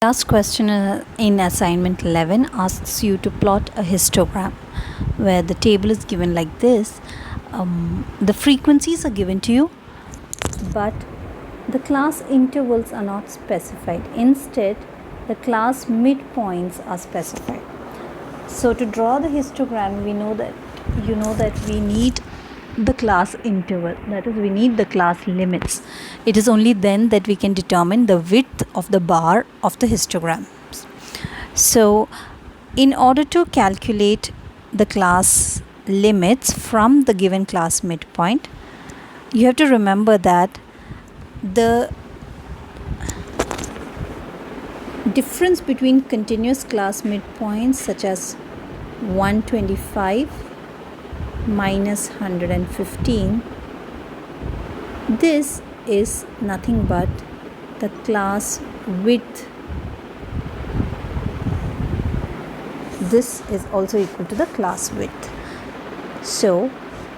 Last question in assignment 11 asks you to plot a histogram where the table is given like this. The frequencies are given to you, but the class intervals are not specified. Instead, the class midpoints are specified. So to draw the histogram, we know that we need the class interval, that is, we need the class limits. It is only then that we can determine the width of the bar of the histogram. So in order to calculate the class limits from the given class midpoint, you have to remember that the difference between continuous class midpoints such as 125 minus 115, this is nothing but the class width. This is also equal to the class width. So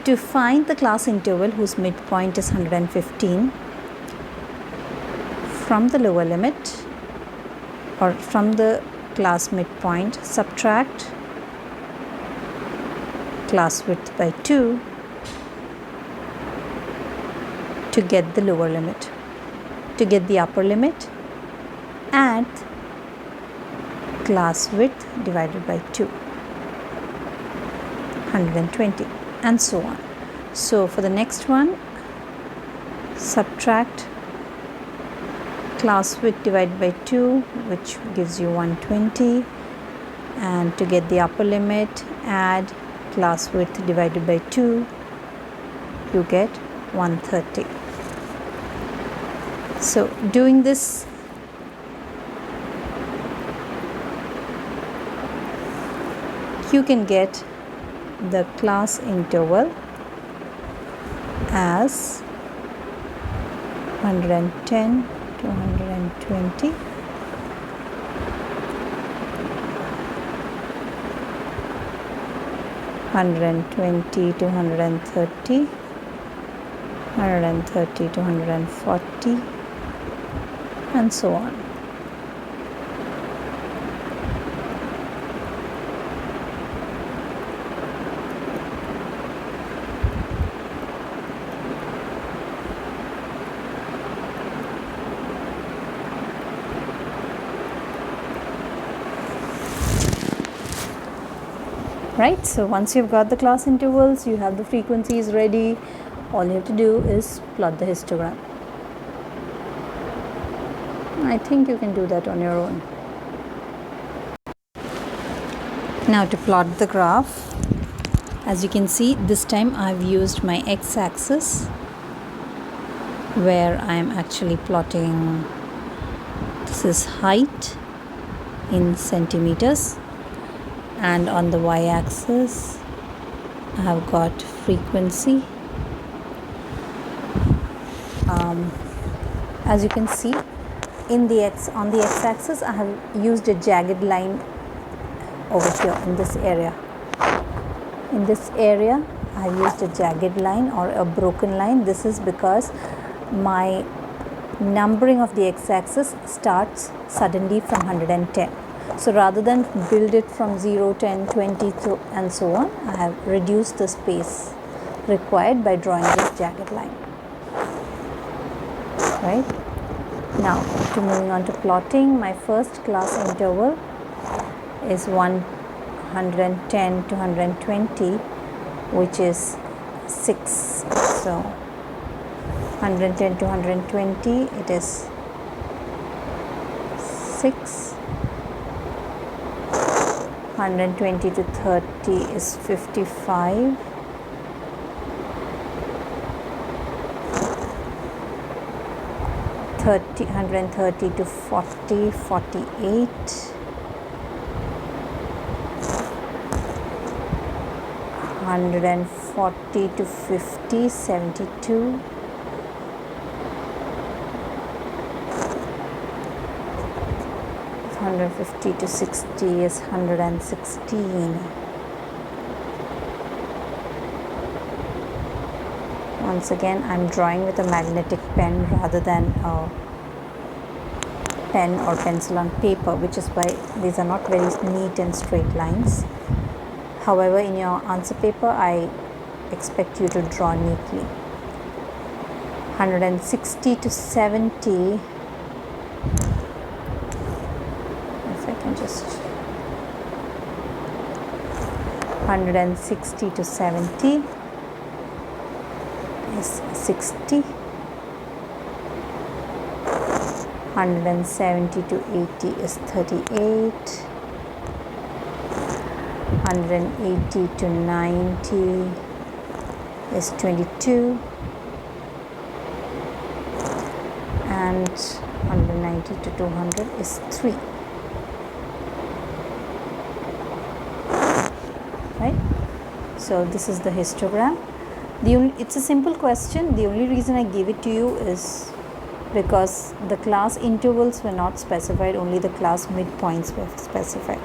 to find the class interval whose midpoint is 115, from the lower limit or from the class midpoint, subtract class width by 2 to get the lower limit. To get the upper limit, add class width divided by 2, 120, and so on. So for the next one, subtract class width divided by 2, which gives you 120, and to get the upper limit, add class width divided by 2, you get 130. So doing this, you can get the class interval as 110 to 120, 120 to 130, 130 to 140, and so on. Right, so once you've got the class intervals, you have the frequencies ready, all you have to do is plot the histogram. I think you can do that on your own. Now to plot the graph, as you can see, this time I've used my x-axis, where I'm actually plotting, this is height in centimeters, and on the y-axis I have got frequency. As you can see, on the x-axis I have used a jagged line over here in this area. In this area I have used a jagged line or a broken line. This is because my numbering of the x-axis starts suddenly from 110. So rather than build it from 0, 10, 20 and so on, I have reduced the space required by drawing this jagged line. Right? Now, moving on to plotting, my first class interval is 110 to 120, which is 6. So 110 to 120, it is 6. 120 to 30 is 55. 130 to 40, 48. 140 to 50, 72. 150 to 60 is 116. Once again, I'm drawing with a magnetic pen rather than a pen or pencil on paper, which is why these are not very neat and straight lines. However, in your answer paper, I expect you to draw neatly. 160 to 70, if I can just, 160 to 70 is 60. 170 to 80 is 38. 180 to 90 is 22. And 190 to 200 is 3. Right? So this is the histogram. It's a simple question. The only reason I gave it to you is because the class intervals were not specified, only the class midpoints were specified.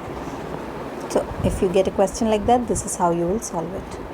So if you get a question like that, this is how you will solve it.